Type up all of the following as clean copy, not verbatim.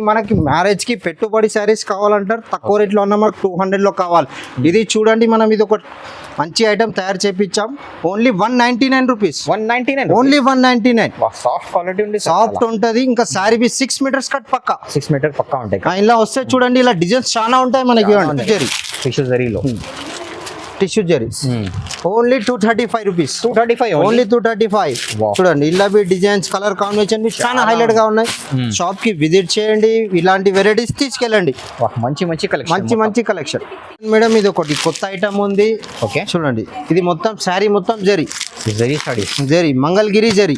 మనకి మ్యారేజ్ కి పెట్టుబడి శారీస్ కావాలంటారు తక్కువ రేట్లో ఉన్న మనకు 200 లో కావాలి. ఇది చూడండి మనం ఇది ఒక మంచి ఐటమ్ తయారు చేపించాం. Only 199 rupees. 199 only 199. Soft quality ఉంది, సాఫ్ట్ ఉంటది. ఇంకా శారీ బి 6 మీటర్స్ కట్ పక్కా 6 మీటర్ పక్కా ఉంటాయి. ఇలా వస్తే చూడండి ఇలా డిజైన్స్ చాలా ఉంటాయి మనకి. టిష్యూ జరీలో tissue zaris only 235 rupees. 235 only 235. చూడండి ఇలా బి డిజైన్స్ కలర్ కాంబినేషన్ చాలా హైలైట్ గా ఉన్నాయి. షాప్ కి విజిట్ చేయండి, ఇలాంటి వెరైటీస్ తీసుకెళ్ళండి. మంచి కలెక్షన్, మంచి కలెక్షన్. మేడం ఇది ఒకటి కొత్త ఐటమ్ ఉంది. ఓకే చూడండి ఇది మొత్తం శారీ మొత్తం zari saris, zari Mangalagiri zari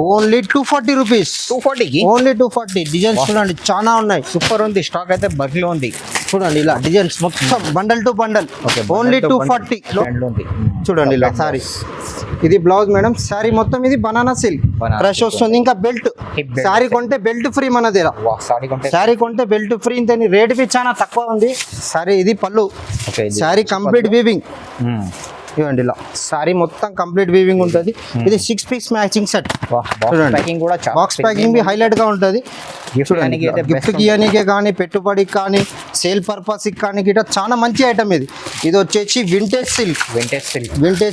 only 240 rupees. 240 only 240. Designs చూడండి చాలా ఉన్నాయి. సూపర్ ఉంది. స్టాక్ అయితే బర్లో ఉంది. చూడండి ఇలా డిజైన్స్ మొత్తం బండల్ టు బండల్. ఓన్లీ 240. చూడండి ఇలా సారీ. ఇది బ్లౌజ్ మేడం. సారీ మొత్తం ఇది బనానా సిల్క్ ఫ్రెష్ వస్తుంది. ఇంకా బెల్ట్ సారీ కొంటే బెల్ట్ ఫ్రీ మన దగ్గర. సారీ కొంటే బెల్ట్ ఫ్రీ. ఇంతని రేట్ బి చాలా తక్కువ ఉంది. సారీ ఇది పళ్ళు. Sari complete weaving. ఇవ్వండి ఇలా సారీ మొత్తం కంప్లీట్ వీవింగ్ ఉంటుంది. ఇది 6 piece matching set. Box packing బి హైలైట్ గా ఉంటుంది. గిఫ్ట్ కి కానీ పెట్టుబడికి కానీ సేల్ పర్పస్ కానీ గిట్ట చాలా మంచి ఐటమ్ ఇది. ఇది వచ్చేసి వింటేజ్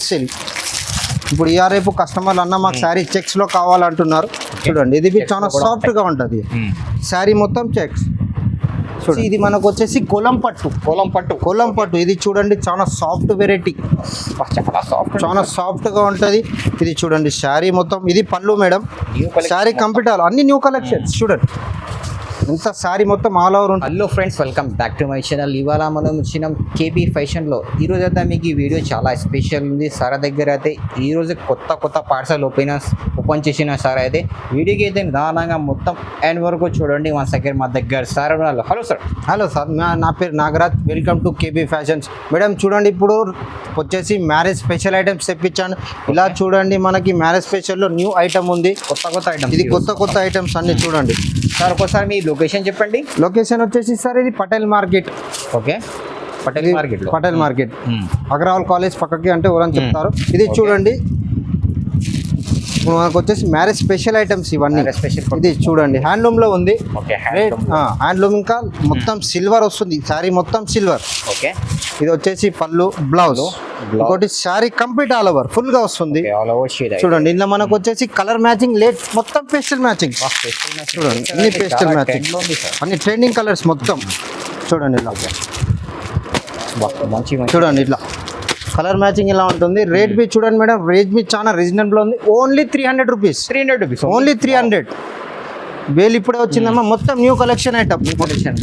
సిల్క్. ఇప్పుడు రేపు కస్టమర్లు అన్న మాకు శారీ చెక్స్ లో కావాలంటున్నారు. చూడండి ఇది చాలా సాఫ్ట్ గా ఉంటుంది. శారీ మొత్తం చెక్స్. ఇది మనకు వచ్చేసి కొలం పట్టు. ఇది చూడండి చాలా సాఫ్ట్ వెరైటీ, చాలా సాఫ్ట్ గా ఉంటది. ఇది చూడండి శారీ మొత్తం. ఇది పళ్ళు మేడం. శారీ కంప్లీట్ అన్ని న్యూ కలెక్షన్స్. చూడండి ఇంత శారీ మొత్తం ఆల్ ఓవర్ ఉంటుంది. Hello friends, welcome back to my channel. ఇవాళ మనం వచ్చినాం కేబీ ఫ్యాషన్లో. ఈరోజు అయితే మీకు ఈ వీడియో చాలా స్పెషల్ ఉంది. సార్ దగ్గర అయితే ఈరోజు కొత్త పార్సల్ ఓపెన్ చేసిన సార్ అయితే వీడియోకి అయితే నిదానంగా మొత్తం ఎండ్ వరకు చూడండి. మా దగ్గర సార్ ఉన్నారు. హలో సార్, నా పేరు Nagaraj. Welcome to KB fashions. Madam చూడండి ఇప్పుడు వచ్చేసి మ్యారేజ్ స్పెషల్ ఐటమ్స్ తెప్పించాను. ఇలా చూడండి మనకి మ్యారేజ్ స్పెషల్లో న్యూ ఐటమ్ ఉంది. కొత్త ఐటమ్. ఇది కొత్త ఐటమ్స్ అన్ని చూడండి. సార్ ఒకసారి మీ లొకేషన్ చెప్పండి. లొకేషన్ వచ్చేసి సార్ ఇది Patel market. Okay, Patel market Agarwal college పక్కకి అంటే ఎవరని చెప్తారు. ఇది చూడండి మనకు వచ్చేసి మ్యారేజ్ స్పెషల్ ఐటమ్స్ ఇవన్నీ. ఇది చూడండి హ్యాండ్లూమ్ లో ఉంది. హ్యాండ్లూమ్ ఇంకా మొత్తం సిల్వర్ వస్తుంది. శారీ మొత్తం సిల్వర్. ఓకే, ఇది వచ్చేసి పళ్ళు, బ్లౌజ్. ఇంకోటి sari complete all over full గా వస్తుంది. చూడండి ఇందులో మనకు వచ్చేసి కలర్ మ్యాచింగ్ లేట్ మొత్తం పేస్టల్ మ్యాచింగ్. చూడండి అన్ని పేస్టల్ మ్యాచింగ్, అన్ని ట్రెండింగ్ కలర్స్ మొత్తం. చూడండి ఇలా చూడండి ఇట్లా కలర్ మ్యాచింగ్ ఇలా ఉంటుంది. రేట్ బి చూడండి మేడం, రేట్ బి చాలా రీజనబుల్ ఉంది. Only 300 rupees. ఓన్లీ 300. వేలు ఇప్పుడే వచ్చిందమ్మా. మొత్తం న్యూ కలెక్షన్ ఐటమ్.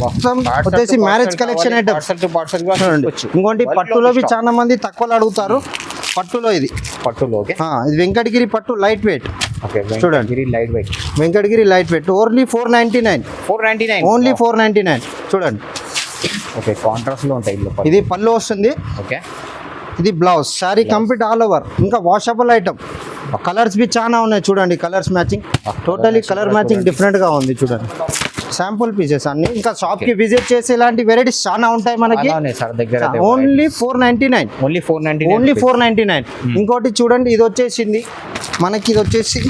మొత్తం వచ్చేసి మ్యారేజ్ కలెక్షన్ ఐటమ్. చూడండి ఇంకోటి పట్టులో బి చాలా మంది తక్కువలో అడుగుతారు. పట్టులో ఇది ఇది వెంకటగిరి పట్టు లైట్ వెయిట్. చూడండి Venkatagiri light weight. Only 499. Only 499. చూడండి కాంట్రాస్ట్ లో ఉంటాయి. ఇది పళ్ళు వస్తుంది. ఓకే, ఇది blouse. Sari complete all over. ఇంకా వాషబుల్ ఐటమ్. కలర్స్ బి చాలా ఉన్నాయి. చూడండి colours matching totally colour matching different గా ఉంది. చూడండి శాంపుల్ పీసెస్ అన్ని. ఇంకా షాప్ కి విజిట్ చేసి ఇలాంటి వెరైటీస్ చాలా ఉంటాయి మనకి. ఓన్లీ 499. ఓన్లీ 499. ఇంకోటి చూడండి ఇది వచ్చేసింది మనకి. ఇది వచ్చేసి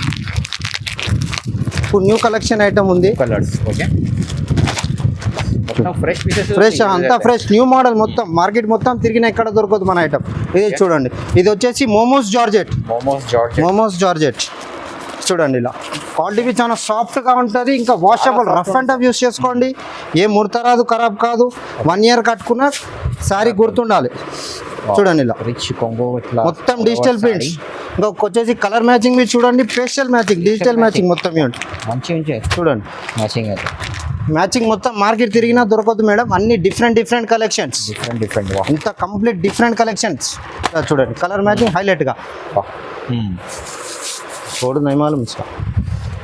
ఇప్పుడు న్యూ కలెక్షన్ ఐటమ్ ఉంది. కలర్స్ ఓకే, ఫ్రెష్ అంతా ఫ్రెష్ న్యూ మోడల్. మొత్తం మార్కెట్ మొత్తం తిరిగిన ఎక్కడ దొరకదు మన ఐటమ్. ఇది చూడండి ఇది వచ్చేసి మోమోస్ జార్జెట్. చూడండి ఇలా క్వాలిటీ చాలా సాఫ్ట్ గా ఉంటుంది. ఇంకా washable, rough and tough use చేసుకోండి. ఏ ముడత రాదు, ఖరాబ్ కాదు. 1 ఇయర్ కట్టుకున్న శారీ గుర్తుండాలి. చూడండి ఇలా రిచ్ కొంగో మొత్తం డిజిటల్ ప్రింట్స్. ఇంకా వచ్చేసి కలర్ మ్యాచింగ్ మీరు చూడండి, ఫేషియల్ మ్యాచింగ్, డిజిటల్ మ్యాచింగ్ మొత్తం చూడండి. మ్యాచింగ్ మొత్తం మార్కెట్ తిరిగినా దొరకదు మేడం. అన్ని డిఫరెంట్ కలెక్షన్స్. ఇంత కంప్లీట్ డిఫరెంట్ కలెక్షన్స్. చూడండి కలర్ మ్యాచింగ్ హైలైట్ గా. చూడు నైమాలు మిస్కా.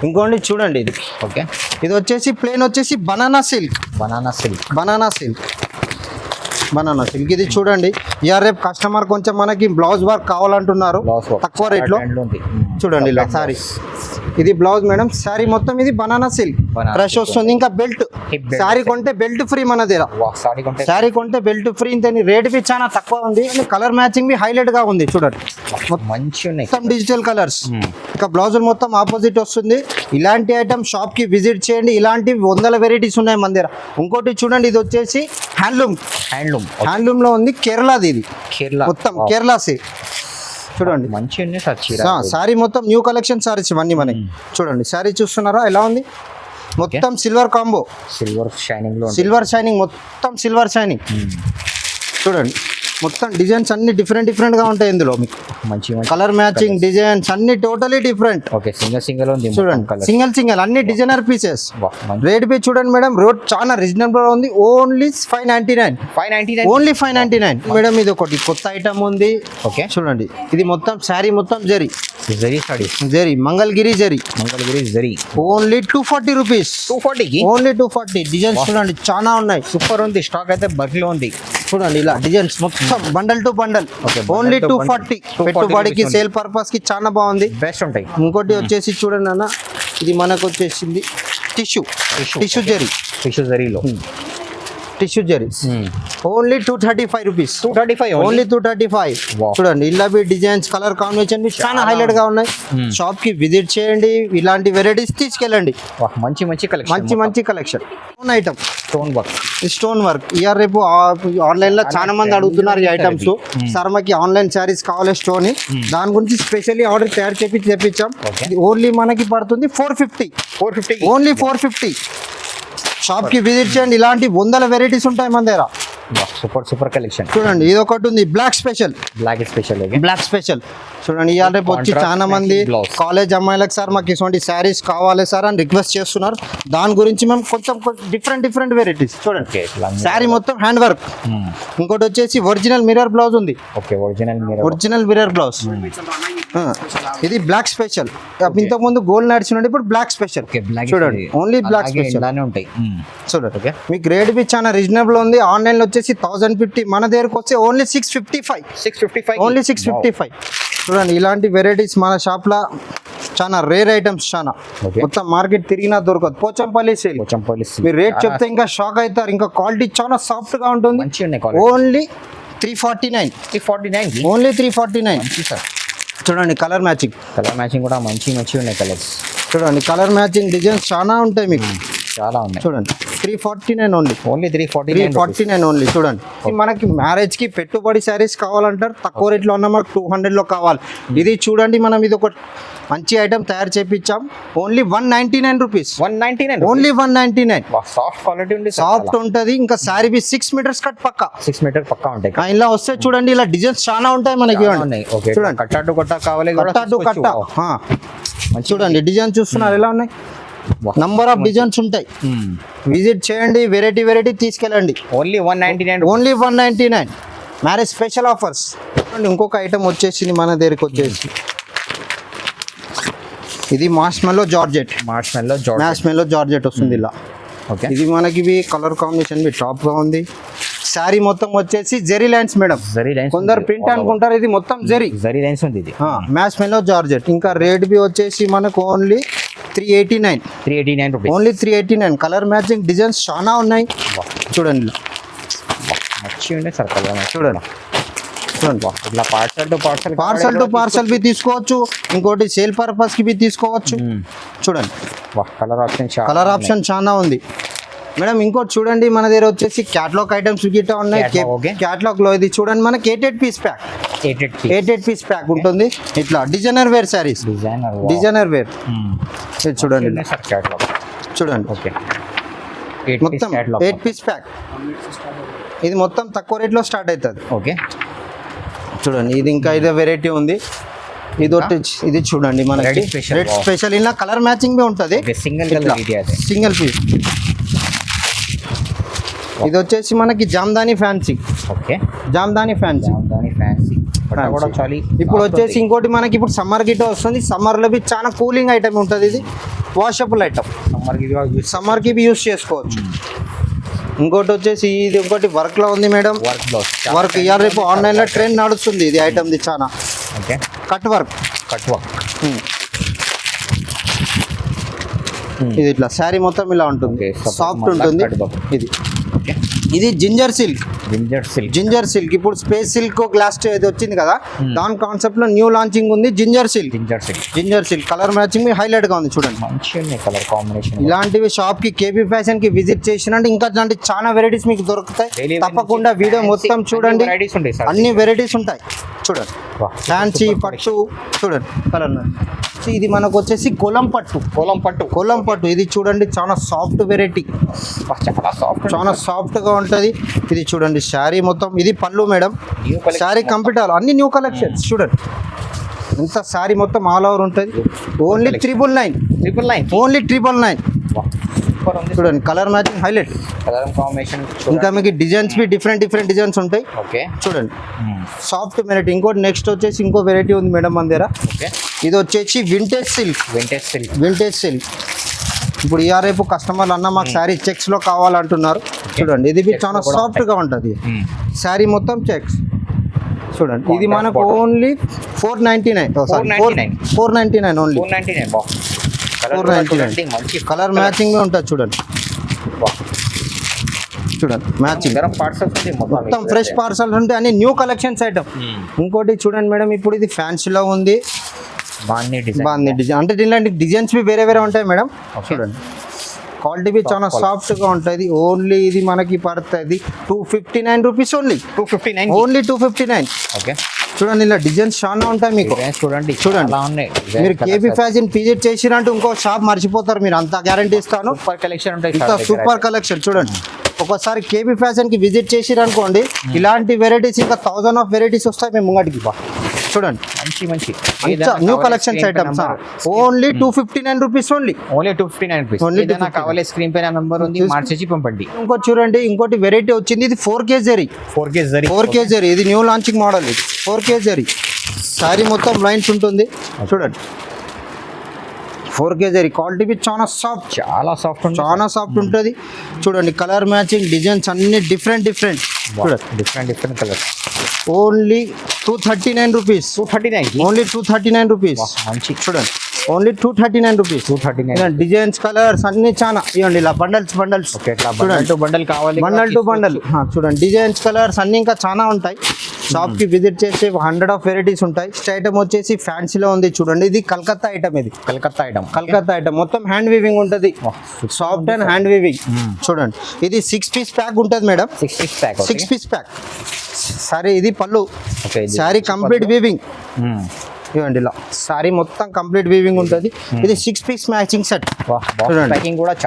ఇంకోండి చూడండి ఇది. ఓకే, ఇది వచ్చేసి ప్లేన్ వచ్చేసి బనానా సిల్క్. ఇది చూడండి రేపు కస్టమర్ కొంచెం మనకి బ్లౌజ్ వర్క్ కావాలంటున్నారు తక్కువ రేట్లో. చూడండి ఇలా సారీ ఇది బ్లౌజ్ మేడం సారీ మొత్తం ఇది బనానా సిల్క్ Banana క్రష్ వస్తుంది ఇంకా బెల్ట్ Hip belt. సారీ కొంటే బెల్ట్ ఫ్రీ మన దగ్గర సారీ కొంటే సారీ కొంటే బెల్ట్ ఫ్రీ ఇంతని రేట్ బి చాలా తక్కువ ఉంది కలర్ మ్యాచింగ్ బి హైలైట్ గా ఉంది చూడండి మంచి ఉన్నాయి. మొత్తం డిజిటల్ కలర్స్ ఇంకా బ్లౌజులు మొత్తం ఆపోజిట్ వస్తుంది ఇలాంటి ఐటమ్ షాప్ కి విజిట్ చేయండి ఇలాంటి వందల వెరైటీస్ ఉన్నాయి మన దగ్గర ఇంకోటి చూడండి ఇది వచ్చేసి హ్యాండ్లూమ్ హ్యాండ్లూమ్ లో ఉంది కేరళది ఇది కేరళ మొత్తం కేరళ సి చూడండి మంచి ఉన్నాయి సార్ చీర. సారీ మొత్తం న్యూ కలెక్షన్ సారీస్ ఇవన్నీ మనకి చూడండి సారీ చూస్తున్నారా ఎలా ఉంది మొత్తం సిల్వర్ కాంబో సిల్వర్ షైనింగ్ లో ఉంది. సిల్వర్ షైనింగ్ మొత్తం సిల్వర్ షైనింగ్ చూడండి మొత్తం డిజైన్స్ అన్ని డిఫరెంట్ గా ఉంటాయి ఇందులో మీకు మంచి మంచి కలర్ మ్యాచింగ్ డిజైన్స్ అన్ని టోటలీ డిఫరెంట్ ఓకే సింగల్ ఉంది చూడండి కలర్. సింగిల్ అన్ని డిజైనర్ పీసెస్ వాహ్, మంచి. రేట్ బి చూడండి మేడం రోడ్ చాలా రీజనబుల్ ఉంది ఓన్లీ 599 599 ఓన్లీ 599 మేడం ఇది ఒకటి కొత్త ఐటమ్ ఉంది ఓకే చూడండి ఇది మొత్తం శారీ మొత్తం జరీ జరీ సారీస్ జరీ మంగళగిరి జరీ మంగళగిరి జరీ ఓన్లీ 240 రూపీస్ 240 కి ఓన్లీ 240 డిజైన్స్ చూడండి చాలా ఉన్నాయి సూపర్ ఉంది స్టాక్ అయితే బర్క్లో ఉంది. చూడండి ఇలా డిజైన్స్ మొత్తం bundle to bundle Okay, only bundle to 240 bundle. పెట్టుబడికి 240 సేల్ పర్పస్ కి చాలా బాగుంది బెస్ట్ ఉంటాయి. ఇంకోటి వచ్చేసి చూడండి అన్న ఇది మనకు వచ్చేసింది టిష్యూ జరీ టిష్యూ జరీలో tissue zari only 235 rupees 235 only 235 Wow. చూడండి ఇలా డిజైన్స్ కలర్ కాంబినేషన్ చాలా హైలైట్ గా ఉన్నాయి షాప్ కి విజిట్ చేయండి ఇలాంటి వెరైటీస్ తీసుకెళ్ళండి మంచి మంచి కలెక్షన్ మంచి collection item stone work stone work year రేపు ఆన్లైన్ లో చాలా మంది అడుగుతున్నారు ఈ ఐటమ్స్ సార్ మాకి ఆన్లైన్ శారీస్ కావాలి స్టోన్ దాని గురించి స్పెషల్లీ ఆర్డర్ తయారు చేసి తెప్పించాం Okay. ఓన్లీ మనకి పడుతుంది 450 ఓన్లీ 450 షాప్ కి విజిట్ చేయండి ఇలాంటి వందల వెరైటీస్ ఉంటాయి మన దగ్గర సూపర్ కలెక్షన్. చూడండి ఇది ఒకటి ఉంది బ్లాక్ స్పెషల్ బ్లాక్ స్పెషల్ చూడండి ఇవాళ రేపు వచ్చి Contrast చాలా మంది matching blouse. కాలేజ్ అమ్మాయిలకు సార్ మాకు ఇటువంటి శారీస్ కావాలి సార్ అని రిక్వెస్ట్ చేస్తున్నారు దాని గురించి మేము కొంచెం డిఫరెంట్ వెరైటీస్ చూడండి Okay, ఇట్లా శారీ మొత్తం హ్యాండ్ వర్క్ ఇంకోటి వచ్చేసి ఒరిజినల్ మిర్రర్ బ్లౌజ్ ఉంది ఓకే ఒరిజినల్ మిర్రర్ బ్లౌజ్ ఇది బ్లాక్ స్పెషల్ ఇంతకు ముందు గోల్డ్ నడిచినట్టు ఇప్పుడు బ్లాక్ స్పెషల్ చూడండి ఓన్లీ బ్లాక్ స్పెషల్ ఇలానే ఉంటాయి. చూడండి ఓకే మీకు రేట్ బి చాలా రీజనబుల్ ఉంది ఆన్లైన్ లో వచ్చేసి 1050 మన దగ్గరకు వచ్చి ఓన్లీ 655 ఓన్లీ 655 చూడండి ఇలాంటి వెరైటీస్ మన షాప్ లో చాలా రేర్ ఐటమ్స్ చాలా Okay. మొత్తం మార్కెట్ తిరిగినా దొరకదు పోచంపల్లి సేల్ మీరు రేట్ చెప్తే ఇంకా షాక్ అవుతారు ఇంకా క్వాలిటీ చాలా సాఫ్ట్ గా ఉంటుంది మంచి ఉన్నాయి ఓన్లీ 349 ఓన్లీ 349 సార్. చూడండి కలర్ మ్యాచింగ్ కూడా మంచి ఉన్నాయి కలర్స్ చూడండి కలర్ మ్యాచింగ్ డిజైన్స్ చాలా ఉంటాయి మీకు చాలా ఉన్నాయి. చూడండి 349 ఓన్లీ ఓన్లీ 349 349 ఓన్లీ చూడండి మనకి మ్యారేజ్ కి పెట్టుబడి శారీస్ కావాలంటారు తక్కువ రేట్లో ఉన్న మనకు 200 లో కావాలి ఇది చూడండి మనం ఇది ఒక మంచి ఐటమ్ తయారు చేపించాం only 199 rupees 199 only 199 soft quality ఉంది సాఫ్ట్ ఉంటది ఇంకా శారీ బి 6 మీటర్స్ కట్ పక్క 6 మీటర్ పక్కా ఉంటాయి. ఇలా వస్తే చూడండి ఇలా డిజైన్స్ చాలా ఉంటాయి మనకి ఉన్నాయి. ఓకే చూడండి కట్టా టు కట్టా కావాలి కూడా కట్ట టు కట్ట చూడండి డిజైన్ చూస్తున్నారు ఎలా ఉన్నాయి నంబర్ ఆఫ్ డిజైన్స్ ఉంటాయి విజిట్ చేయండి వెరైటీ తీసుకెళ్ళండి only 199 only 199 marriage special offers ఇంకొక ఐటమ్ వచ్చేసింది మన దగ్గరికి వచ్చేసి ఇది మార్ష్మెల్లో జార్జెట్ వస్తుంది ఇలా ఓకే ఇది మనకి కలర్ కాంబినేషన్ టాప్ గా ఉంది శారీ మొత్తం వచ్చేసి zari lines madam zari lines కొందరు ప్రింట్ అనుకుంటారు ఇది మొత్తం జెరీ లైన్స్ ఉంది ఇది మార్ష్మెల్లో జార్జెట్ ఇంకా రేట్ బి వచ్చేసి మనకు only 389 rupees only 389 colour matching designs చాలా ఉన్నాయి చూడండి ఇలా. మంచి ఉన్నాయి సార్ కలర్ చూడండి ఇట్లా పార్సల్ టు పార్సల్ బి తీసుకోవచ్చు ఇంకోటి సేల్ పర్పస్ కి బి తీసుకోవచ్చు చూడండి కలర్ ఆప్షన్ చాలా ఉంది మేడం ఇంకోటి చూడండి మన దగ్గర వచ్చేసి క్యాటలాగ్ ఐటమ్స్ గిట్ట ఉన్నాయి Catalog, okay. క్యాటలాగ్ లో ఇది చూడండి మనకి 88 పీస్ ప్యాక్ ఉంటుంది ఇట్లా designer wear saris designer wear చూడండి చూడండి ఓకే మొత్తం 8 పీస్ ప్యాక్ ఇది మొత్తం తక్కువ రేట్లో స్టార్ట్ అవుతుంది ఓకే చూడండి ఇది ఇంకా ఇదే వెరైటీ ఉంది ఇది ఇది చూడండి మనకి Red special, red wow. Special ఇలా కలర్ మ్యాచింగ్ బి ఉంటుంది సింగిల్ పీస్ ఇది వచ్చేసి మనకి జామ్దాని ఫ్యాన్సీ ఓకే ఫ్యాన్సీ కూడా చాలి ఇప్పుడు వచ్చేసి ఇంకోటి మనకి ఇప్పుడు సమ్మర్ గిట్ట వస్తుంది సమ్మర్ లో బి చాలా కూలింగ్ ఐటమ్ ఉంటుంది ఇది వాషబుల్ ఐటమ్ సమ్మర్ కి బి యూస్ చేసుకోవచ్చు ఇంకోటి వచ్చేసి ఇది ఇంకోటి వర్క్ లో ఉంది మేడం వర్క్ ఇవాళ రేపు ఆన్లైన్ లో ట్రెండ్ నడుస్తుంది ఇది ఐటమ్ ది చాలా okay cut work cut work ఇది ఇట్లా శారీ మొత్తం ఇలా ఉంటుంది, Okay, సాఫ్ట్ మళ్ళా ఉంటుంది. cut work. ఇది ఇది జింజర్ సిల్క్. జింజర్ సిల్క్ ఇప్పుడు స్పేస్ సిల్క్ గ్లాస్ ఇది వచ్చింది కదా, దాని కాన్సెప్ట్ లో న్యూ లాంచింగ్ ఉంది ginger silk. Ginger silk colour matching highlight గా ఉంది చూడండి. మంచి కలర్ కాంబినేషన్. ఇలాంటివి షాప్ కి కేబీ ఫ్యాషన్ కి విజిట్ చేసినంటే ఇంకా ఇలాంటి చాలా వెరైటీస్ మీకు దొరుకుతాయి. తప్పకుండా వీడియో మొత్తం చూడండి, అన్ని వెరైటీస్ ఉంటాయి చూడండి. ఫ్యాన్సీ పట్టు చూడండి కలర్. ఇది మనకు వచ్చేసి కొలం పట్టు. ఇది చూడండి చాలా సాఫ్ట్ వెరైటీ, చాలా సాఫ్ట్ గా ఉంటది. ఇది చూడండి శారీ మొత్తం. ఇది పళ్ళు మేడం, శారీ కంప్లీట్ అన్ని న్యూ కలెక్షన్స్ చూడండి. ఇంత శారీ మొత్తం ఆల్ ఓవర్ ఉంటుంది. ఓన్లీ 999. ఓన్లీ 999 చూడండి. Colour matching highlight. Colour combination ఇంకా మీకు డిజైన్స్ బి డిఫరెంట్ డిజైన్స్ ఉంటాయి. ఓకే చూడండి సాఫ్ట్ వెరైటీ. ఇంకోటి నెక్స్ట్ వచ్చేసి ఇంకో వెరైటీ ఉంది మేడం మన దగ్గర. ఓకే ఇది వచ్చేసి వింటేజ్ సిల్క్. ఇప్పుడు ఇయర్ రేపు కస్టమర్లు అన్న మాకు శారీ చెక్స్ లో కావాలంటున్నారు. చూడండి ఇది బి చాలా సాఫ్ట్ గా ఉంటుంది. శారీ మొత్తం చెక్స్ చూడండి. ఇది మనకు ఓన్లీ 499. 499 ఓన్లీ. 499 కలర్ మ్యాచింగ్ ఉంటుంది చూడండి. మ్యాచింగ్ మొత్తం ఫ్రెష్ పార్సల్స్ ఉంటాయి, అన్ని న్యూ కలెక్షన్స్ ఐటమ్. ఇంకోటి చూడండి మేడం, ఇప్పుడు ఇది ఫ్యాన్సీలో ఉంది. బాగుంది డిజైన్. అంటే ఇలాంటి డిజైన్స్ బి వేరే ఉంటాయి మేడం. చూడండి క్వాలిటీ బి చాలా సాఫ్ట్ గా ఉంటుంది. ఓన్లీ ఇది మనకి పడుతుంది 259 రూపీస్ ఓన్లీ. 259. ఓకే చూడండి ఇలా డిజైన్స్ చాలా ఉంటాయి మీకు. చూడండి మీరు కేబీ ఫ్యాషన్ విజిట్ చేసినట్టు ఇంకో షాప్ మర్చిపోతారు మీరు, అంత గ్యారంటీ ఇస్తాను. సూపర్ కలెక్షన్ చూడండి. ఒకసారి కేబీ ఫ్యాషన్ కి విజిట్ చేసిరనుకోండి, ఇలాంటి వెరైటీస్ ఇంకా 1000 ఆఫ్ వెరైటీస్ వస్తాయి మేము ముంగటికి. చూడండి మంచి new collections items. Only 259 rupees only. 259 కావాలి. స్క్రీన్ పైన నంబర్ ఉంది, మార్చేసి పంపండి. ఇంకోటి చూడండి, ఇంకోటి వెరైటీ వచ్చింది. ఇది 4K జరీ. ఇది న్యూ లాంచింగ్ మోడల్. ఇది 4K జరీ. శారీ మొత్తం లైన్స్ ఉంటుంది చూడండి. 4K జరీ క్వాలిటీ బి చాలా సాఫ్ట్ ఉంటుంది చూడండి. కలర్ మ్యాచింగ్ డిజైన్స్ అన్ని different different colours. Only 239 rupees. Only 239 rupees. మంచి చూడండి ఓన్లీ 239 రూపీస్. డిజైన్స్ కలర్స్ అన్ని చాలా ఇవ్వండి. ఇలా బండల్స్ బండల్ కావాలి. బండల్ టు బండల్ చూడండి. డిజైన్స్ కలర్స్ అన్ని ఇంకా చాలా ఉంటాయి. షాప్ కి విజిట్ చేస్తే 100 ఆఫ్ వెరైటీస్ ఉంటాయి. నెక్స్ట్ ఐటమ్ వచ్చేసి ఫ్యాన్సీలో ఉంది చూడండి. ఇది కలకత్తా ఐటమ్. ఇది కలకత్తా ఐటమ్ మొత్తం హ్యాండ్ వీవింగ్ ఉంటుంది. సాఫ్ట్ అండ్ హ్యాండ్ వీవింగ్ చూడండి. ఇది 6 పీస్ ప్యాక్ ఉంటుంది మేడం. 6 piece pack. సారీ ఇది పళ్ళు. సారీ కంప్లీట్ వీవింగ్ ఇవ్వండి. ఇలా సారీ మొత్తం కంప్లీట్ వీవింగ్ ఉంటుంది. ఇది 6 piece matching set.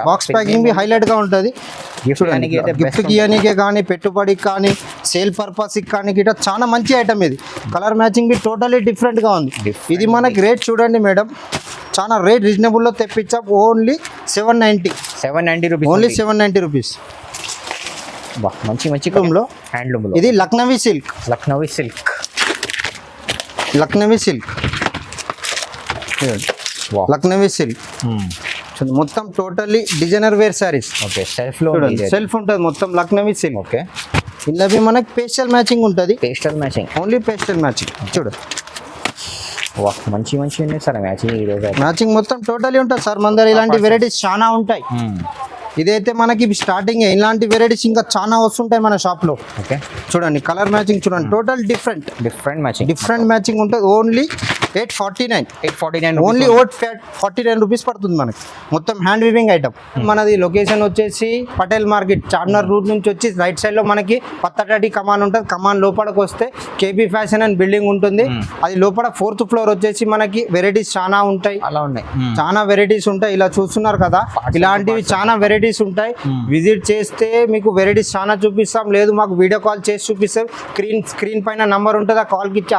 Box packing highlight గా ఉంటుంది. గిఫ్ట్ గియనికే కానీ, పెట్టుబడికి కానీ, సేల్ పర్పస్ కానీ గిట్ట చాలా మంచి ఐటమ్. ఇది colour matching B totally different గా ఉంది. ఇది మనకి రేట్ చూడండి మేడం, చాలా రేట్ రీజనబుల్ లో తెప్పించాం. Only 790 rupees. Only 790 rupees. మంచి హ్యాండ్లూమ్. ఇది లక్నవీ సిల్క్. మొత్తం totally designer wear saris. Self ఉంటుంది మొత్తం లక్నవీ సిల్క్. ఓకే ఇలా మనకి పేస్టల్ మ్యాచింగ్ ఉంటుంది. ఓన్లీ పేస్టల్ మ్యాచింగ్ చూడండి. మంచి ఉన్నాయి సార్ మ్యాచింగ్ మొత్తం టోటలీ ఉంటుంది సార్. మన దగ్గర ఇలాంటి వెరైటీస్ చాలా ఉంటాయి. ఇదైతే మనకి స్టార్టింగ్. ఇలాంటి వెరైటీస్ ఇంకా చాలా వస్తుంటాయి మన షాప్ లో. ఓకే చూడండి కలర్ మ్యాచింగ్ చూడండి. టోటల్ డిఫరెంట్ మ్యాచింగ్ ఉంటుంది. ఓన్లీ 849. ఓన్లీ 849 రూపీస్ పడుతుంది మనకి. మొత్తం హ్యాండ్ వీవింగ్ ఐటమ్. మనది లొకేషన్ వచ్చేసి పటేల్ మార్కెట్, చార్మినార్ రూట్ నుంచి వచ్చి రైట్ సైడ్ లో మనకి పత్తటాటి కమాన్ ఉంటుంది. కమాన్ లోపలికి వస్తే కేబీ ఫ్యాషన్ అని బిల్డింగ్ ఉంటుంది. అది లోపల 4th ఫ్లోర్ వచ్చేసి మనకి వెరైటీస్ చాలా ఉంటాయి. చాలా వెరైటీస్ ఉంటాయి. ఇలా చూస్తున్నారు కదా, ఇలాంటివి చాలా వెరైటీస్ ఉంటాయి. విజిట్ చేస్తే మీకు వెరైటీస్ చాలా చూపిస్తాం. లేదు మాకు వీడియో కాల్ చేసి చూపిస్తాం. స్క్రీన్ పైన నంబర్ ఉంటుంది,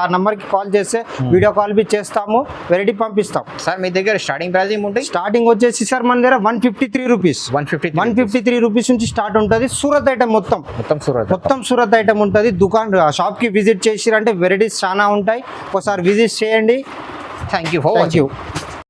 ఆ నంబర్ కి కాల్ చేస్తే వీడియో కాల్ చేస్తాము, వెరైటీ పంపిస్తాం. సార్ మీ దగ్గర స్టార్టింగ్ ప్రైస్ ఏముంటాయి? స్టార్టింగ్ వచ్చేసి సార్ మన దగ్గర 153 రూపీస్. 153 రూపీస్ నుంచి స్టార్ట్ ఉంటుంది. సూరత్ ఐటమ్ మొత్తం సూరత్ ఐటమ్ ఉంటుంది. షాప్ కి విజిట్ చేసిరంటే వెరైటీస్ చాలా ఉంటాయి. ఒకసారి విజిట్ చేయండి. Thank you.